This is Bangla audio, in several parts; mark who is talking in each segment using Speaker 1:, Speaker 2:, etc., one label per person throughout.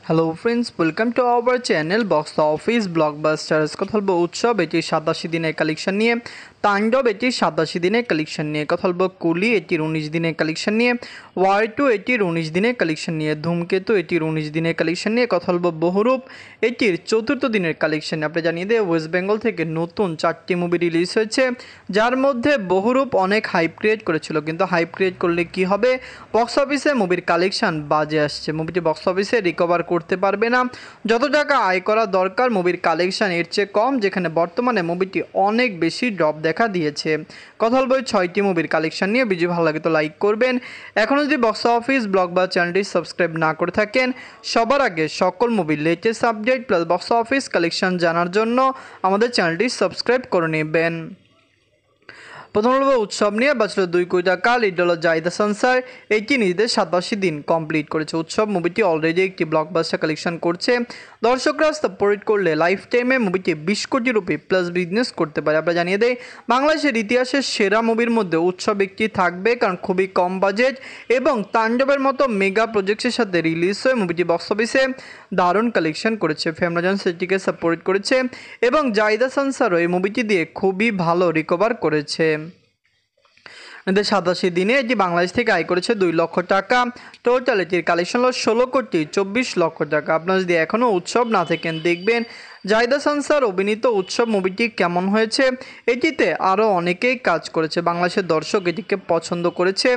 Speaker 1: Hello friends, welcome to our channel box office blockbusters. কথা বলবো উৎসব, এটি 87 দিনের কালেকশন নিয়ে। তাণ্ডব, এটি 87 দিনের কালেকশন নিয়ে। কথা বলবো কুলি, এটির 19 দিনের কালেকশন নিয়ে। ওয়ার টু, এটির 19 দিনের কালেকশন নিয়ে। ধূমকেতু, এটির 19 দিনের কালেকশন নিয়ে। কথা বলবো বহুরূপ, এটির 4th দিনের কালেকশন। আপনি জানিয়ে দেয় ওয়েস্ট বেঙ্গল থেকে নতুন 4টি মুভি রিলিজ হয়েছে, যার মধ্যে বহুরূপ অনেক হাইপ ক্রিয়েট করেছিল। কিন্তু হাইপ ক্রিয়েট করলে কি হবে, বক্স অফিসে মুভির কালেকশন বাজে আসছে। মুভিটি বক্স অফিসে রিকভার করতে পারবে না। যত টাকা আয় করা দরকার মুভির কালেকশন এর চেয়ে কম, যেখানে বর্তমানে মুভিটি অনেক বেশি ড্রপ দেখা দিয়েছে। কথা বলবো 6টি মুভির কালেকশন নিয়ে। ভিডিও ভালো লাগে তো লাইক করবেন। এখনও যদি বক্স অফিস ব্লগ বা চ্যানেলটি সাবস্ক্রাইব না করে থাকেন, সবার আগে সকল মুভির latest update plus box office collection জানার জন্য আমাদের চ্যানেলটি সাবস্ক্রাইব করে নেবেন। প্রথম বলবো উৎসব নিয়ে। বাঁচল 2 কোটি টাকা, লিড হল জাহিদা সানসার। এটি নিজেদের 87 দিন কমপ্লিট করেছে। উৎসব মুভিটি অলরেডি একটি ব্লকবাস্টার কালেকশন করছে। দর্শকরা সাপোর্ট করলে লাইফ টাইমে মুভিটি 20 কোটি রুপি প্লাস বিজনেস করতে পারে। আমরা জানিয়ে দেই, বাংলাদেশের ইতিহাসের সেরা মুভির মধ্যে উৎসব একটি থাকবে, কারণ খুবই কম বাজেট এবং তাণ্ডবের মতো মেগা প্রজেক্টের সাথে রিলিজ হয়ে মুভিটি বক্স অফিসে দারুণ কালেকশন করেছে। ফ্যামিলিজন সেটিকে সাপোর্ট করেছে এবং জাহিদা সানসারও এই মুভিটি দিয়ে খুবই ভালো রিকভার করেছে। 87 দিনে এটি বাংলাদেশ থেকে আয় করেছে 2 লক্ষ টাকা। টোটাল এটির কালেকশন হল 16 কোটি 24 লক্ষ টাকা। আপনারা যদি এখনও উৎসব না থাকেন, দেখবেন জাহিদা সানসার অভিনীত উৎসব মুভিটি কেমন হয়েছে। এটিতে আরও অনেকেই কাজ করেছে, বাংলাদেশের দর্শক এটিকে পছন্দ করেছে।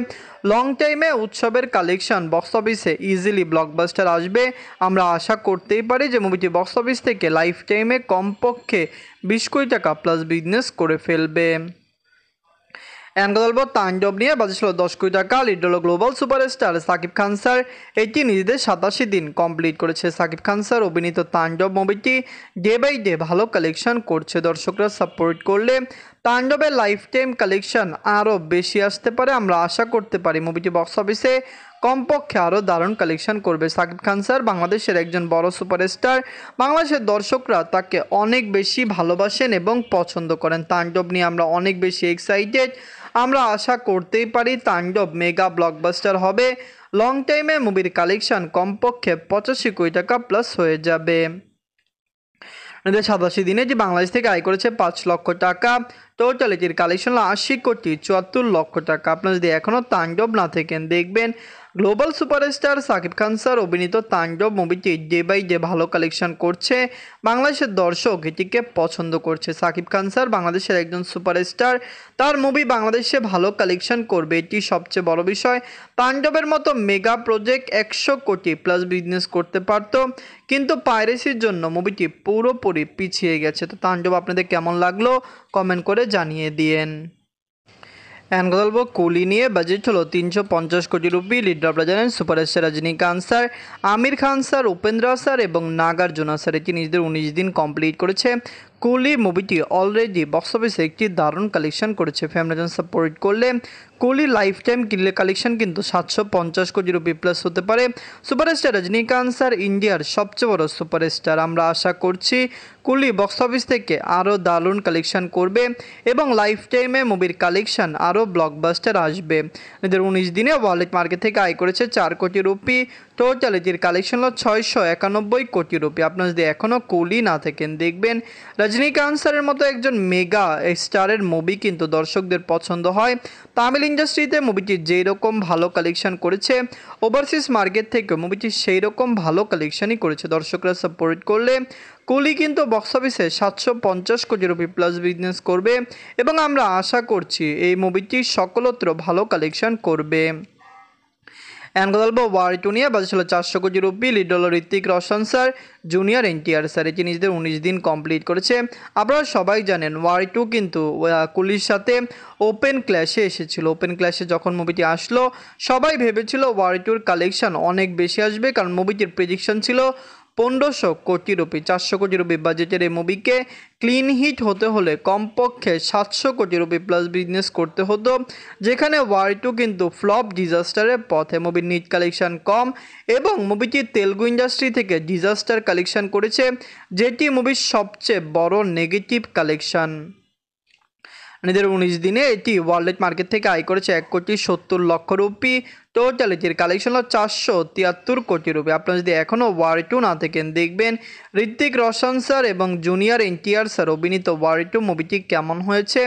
Speaker 1: লং টাইমে উৎসবের কালেকশন বক্স অফিসে ইজিলি ব্লকবাস্টার আসবে। আমরা আশা করতেই পারি যে মুভিটি বক্স অফিস থেকে লাইফ টাইমে কমপক্ষে 20 কোটি টাকা প্লাস বিজনেস করে ফেলবে। বলবো তাণ্ডব নিয়ে। বাজেছিল 10 কোটি টাকা, লিড হল global superstar Shakib Khan sir. এটি নিজেদের 87 দিন কমপ্লিট করেছে। সাকিব খান স্যার অভিনীত তাণ্ডব মুভিটি ডে বাই ডে ভালো কালেকশন করছে। দর্শকরা সাপোর্ট করলে তাণ্ডবের লাইফ টাইম কালেকশন আরও বেশি আসতে পারে। আমরা আশা করতে পারি মুভিটি বক্স অফিসে কমপক্ষে আরও দারুণ কালেকশন করবে। সাকিব খান স্যার বাংলাদেশের একজন বড় সুপারস্টার। বাংলাদেশের দর্শকরা তাকে অনেক বেশি ভালোবাসেন এবং পছন্দ করেন। তাণ্ডব নিয়ে আমরা অনেক বেশি এক্সাইটেড। আমরা আশা করতেই পারি তাণ্ডব মেগা ব্লকবাস্টার হবে। লং টাইমে মুভির কালেকশন কমপক্ষে 85 কোটি টাকা প্লাস হয়ে যাবে। 87 দিনে যে বাংলাদেশ থেকে আয় করেছে 5 লক্ষ টাকা। টোটাল এটির কালেকশন 80 কোটি 74 লক্ষ টাকা। আপনারা যদি এখনও তাণ্ডব না থাকেন, দেখবেন global superstar Shakib Khan sir অভিনীত তাণ্ডব মুভিটি ডে বাই ডে ভালো কালেকশন করছে। বাংলাদেশের দর্শক এটিকে পছন্দ করছে। সাকিব খান স্যার বাংলাদেশের একজন সুপারস্টার, তার মুভি বাংলাদেশে ভালো কালেকশন করবে, এটি সবচেয়ে বড় বিষয়। তাণ্ডবের মতো মেগা প্রজেক্ট 100 কোটি প্লাস বিজনেস করতে পারত, কিন্তু পাইরেসির জন্য মুভিটি পুরোপুরি পিছিয়ে গেছে। তো তাণ্ডব আপনাদের কেমন লাগলো কমেন্ট করে জানিয়ে দিয়েন। কথা বলবো কুলি নিয়ে। বাজেট হলো 350 কোটি রুপি। লিড আপনারা জানেন superstar Rajinikanth sir, Aamir Khan sir, Upendra sir এবং নাগার্জুনা স্যার। এটি নিজেদের 19 দিন কমপ্লিট করেছে। কুলি মুভিটি অলরেডি বক্স অফিসে একটি দারুণ কালেকশন করেছে। ফ্যামিলিজন সাপোর্ট করলে কুলি লাইফ টাইম কিনলে কালেকশন কিন্তু 750 কোটি রুপি প্লাস হতে পারে। সুপারস্টার রজনীকান্ত স্যার ইন্ডিয়ার সবচেয়ে বড় সুপারস্টার। আমরা আশা করছি কুলি বক্স অফিস থেকে আরও দারুণ কালেকশন করবে এবং লাইফ টাইমে মুভির কালেকশন আরও ব্লকবাস্টার আসবে। এদের 19 দিনে ওয়ার্ল্ড মার্কেট থেকে আয় করেছে 4 কোটি রুপি। টোটাল এটির কালেকশন হল 691 কোটি রুপি। আপনারা যদি এখনও কুলি না থাকেন, দেখবেন রজনীকান্ত স্যারের মতো একজন মেগা স্টারের মুভি কিন্তু দর্শকদের পছন্দ হয়। তামিল ইন্ডাস্ট্রিতে মুভিটি যেই রকম ভালো কালেকশন করেছে, ওভারসিজ মার্কেট থেকে মুভিটি সেই রকম ভালো কালেকশনই করেছে। দর্শকরা সাপোর্ট করলে কুলি কিন্তু বক্স অফিসে 750 কোটি রুপি প্লাস বিজনেস করবে এবং আমরা আশা করছি এই মুভিটি সকলত্র ভালো কালেকশন করবে। কথা বলবো ওয়ার টু নিয়ে। বাজেট হলো 400 কোটি রুপি। লিড হল Hrithik Roshan sir, junior NTR sir. এটি নিজেদের 19 দিন কমপ্লিট করেছে। আপনারা সবাই জানেন ওয়ার টু কিন্তু কুলির সাথে ওপেন ক্ল্যাশে এসেছিল। ওপেন ক্ল্যাশে যখন মুভিটি আসলো, সবাই ভেবেছিল ওয়ার টুর কালেকশন অনেক বেশি আসবে, কারণ মুভিটির প্রেডিকশন ছিল 1500 কোটি রুপি। 400 কোটি রুপি বাজেটের এই মুভিকে ক্লিন হিট হতে হলে কমপক্ষে 700 কোটি রুপি প্লাস বিজনেস করতে হতো, যেখানে ওয়ার টু কিন্তু ফ্লপ ডিজাস্টারের পথে। মুভির নিট কালেকশন কম এবং মুভিটি তেলুগু ইন্ডাস্ট্রি থেকে ডিজাস্টার কালেকশন করেছে, যেটি মুভির সবচেয়ে বড় নেগেটিভ কালেকশন। নিজের 19 দিনে এটি ওয়ার্ল্ড মার্কেট থেকে আয় করেছে 1,70,00,000 রুপি। টোটাল এটির কালেকশন হলো 473 কোটি রুপি। আপনারা যদি এখনও ওয়ার টু না দেখেন দেখবেন ঋত্বিক রোশন স্যার এবং জুনিয়র এনটিআর স্যার অভিনীত ওয়ার টু মুভিটি কেমন হয়েছে,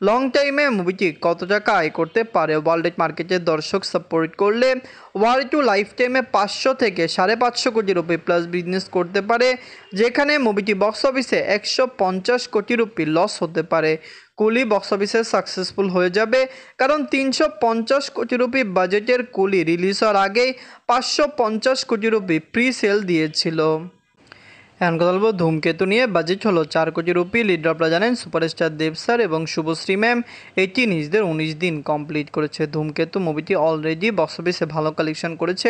Speaker 1: লং টাইমে মুভিটি কত টাকা আয় করতে পারে। ওয়ার্ল্ড মার্কেটের দর্শক সাপোর্ট করলে ওয়ার টু লাইফ টাইমে 500 থেকে 550 কোটি রুপি প্লাস বিজনেস করতে পারে, যেখানে মুভিটি বক্স অফিসে 150 কোটি রুপি লস হতে পারে। কুলি বক্স অফিসে সাকসেসফুল হয়ে যাবে, কারণ 350 কোটি রুপি বাজেটের কুলি রিলিজ হওয়ার আগেই 550 কোটি রুপি প্রি সেল দিয়েছিল। এখন কথা বলবো ধূমকেতু নিয়ে। বাজেট হলো 4 কোটি রুপি। লিড আপনারা জানেন সুপারস্টার দেব স্যার এবং শুভশ্রী ম্যাম। এটি নিজেদের 19 দিন কমপ্লিট করেছে। ধূমকেতু মুভিটি অলরেডি বক্স অফিসে ভালো কালেকশন করেছে।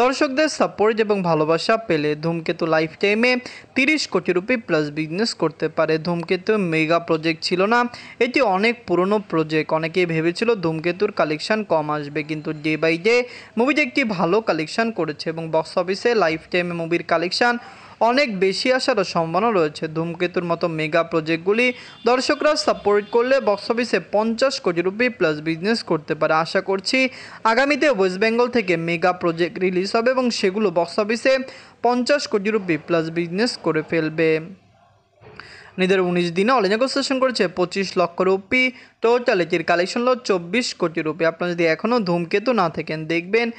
Speaker 1: দর্শকদের সাপোর্ট এবং ভালোবাসা পেলে ধূমকেতু লাইফ টাইমে 30 কোটি রুপি প্লাস বিজনেস করতে পারে। ধূমকেতু মেগা প্রজেক্ট ছিল না, এটি অনেক পুরনো প্রজেক্ট। অনেকেই ভেবেছিল ধূমকেতুর কালেকশন কম আসবে, কিন্তু ডে বাই ডে মুভিটি একটি ভালো কালেকশন করেছে এবং বক্স অফিসে লাইফ টাইমে মুভির কালেকশন অনেক বেশি আসারও সম্ভাবনা রয়েছে। ধূমকেতুর মতো মেগা প্রজেক্টগুলি দর্শকরা সাপোর্ট করলে বক্স অফিসে 50 কোটি রুপি প্লাস বিজনেস করতে পারে। আশা করছি আগামীতে ওয়েস্ট বেঙ্গল থেকে মেগা প্রজেক্ট রিলিজ হবে এবং সেগুলো বক্স অফিসে 50 কোটি রুপি প্লাস বিজনেস করে ফেলবে। নিজের 19 দিনে অল ইন্ডিয়া নেগোসিয়েশন করেছে 25 লক্ষ রুপি। টোটাল এটির কালেকশন হলো 24 কোটি রুপি। আপনারা যদি এখনও ধূমকেতু না থাকেন দেখবেন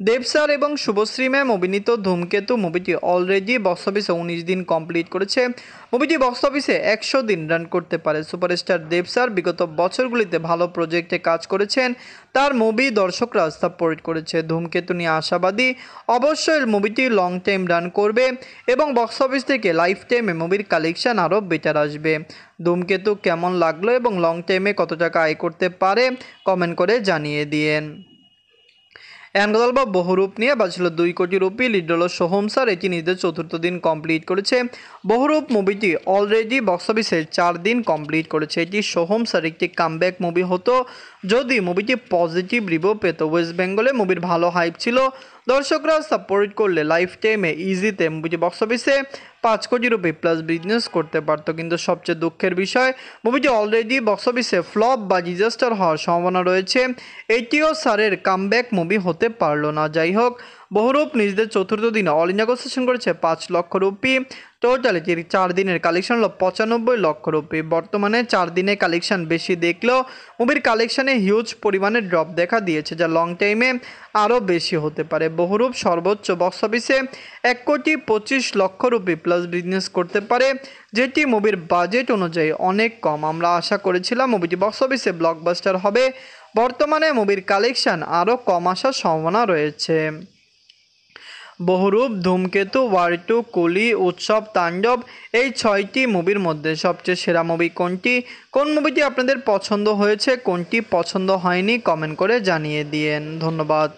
Speaker 1: দেব স্যার এবং শুভশ্রী ম্যাম অভিনীত ধূমকেতু মুভিটি অলরেডি বক্স অফিসে 19 দিন কমপ্লিট করেছে। মুভিটি বক্স অফিসে 100 দিন রান করতে পারে। সুপারস্টার দেব স্যার বিগত বছরগুলিতে ভালো প্রজেক্টে কাজ করেছেন, তার মুভি দর্শকরা সাপোর্ট করেছে। ধূমকেতু নিয়ে আশাবাদী, অবশ্যই মুভিটি লং টাইম রান করবে এবং বক্স অফিস থেকে লাইফ টাইমে মুভির কালেকশন আরও বেটার আসবে। ধূমকেতু কেমন লাগলো এবং লং টাইমে কত টাকা আয় করতে পারে কমেন্ট করে জানিয়ে দিয়েন। এখন কথা বলবো বহুরূপ নিয়ে। বাজছিল 2 কোটি রুপি। লিড হলো সোহম স্যার, এটি নিজের 4র্থ দিন কমপ্লিট করেছে। বহুরূপ মুভিটি অলরেডি বক্স অফিসে 4 দিন কমপ্লিট করেছে। এটি সোহম স্যার একটি কামব্যাক মুভি হতো যদি মুভিটি পজিটিভ রিভিউ পেত। ওয়েস্ট বেঙ্গলে মুভির ভালো হাইপ ছিল, দর্শকরা সাপোর্ট করলে লাইফ টাইমে ইজিতে মুভিটি বক্স অফিসে 5 কোটি রুপি প্লাস বিজনেস করতে পারত। কিন্তু সবচেয়ে দুঃখের বিষয় মুভিটি অলরেডি বক্স অফিসে ফ্লপ বা ডিজাস্টার হওয়ার সম্ভাবনা রয়েছে। এটিও স্যারের কামব্যাক মুভি হতে পারলো না। যাই হোক, বহুরূপ নিজেদের 4র্থ দিনে অল ইন্ডিয়া নেগোসিয়েশন করেছে 5 লক্ষ রুপি। টোটাল এটির 4 দিনের কালেকশন হলো 95 লক্ষ রুপি। বর্তমানে 4 দিনে কালেকশন বেশি দেখলেও মুভির কালেকশনে হিউজ পরিমাণে ড্রপ দেখা দিয়েছে, যা লং টাইমে আরও বেশি হতে পারে। বহুরূপ সর্বোচ্চ বক্স অফিসে 1,25,00,000 রুপি প্লাস বিজনেস করতে পারে, যেটি মুভির বাজেট অনুযায়ী অনেক কম। আমরা আশা করেছিলাম মুভিটি বক্স অফিসে ব্লকবাস্টার হবে। বর্তমানে মুভির কালেকশন আরও কম আসার সম্ভাবনা রয়েছে। বহুরূপ, ধূমকেতু, ওয়ার টু, কুলি, উৎসব, তাণ্ডব, এই 6টি মুভির মধ্যে সবচেয়ে সেরা মুভি কোনটি? কোন মুভিটি আপনাদের পছন্দ হয়েছে, কোনটি পছন্দ হয়নি কমেন্ট করে জানিয়ে দিয়েন। ধন্যবাদ।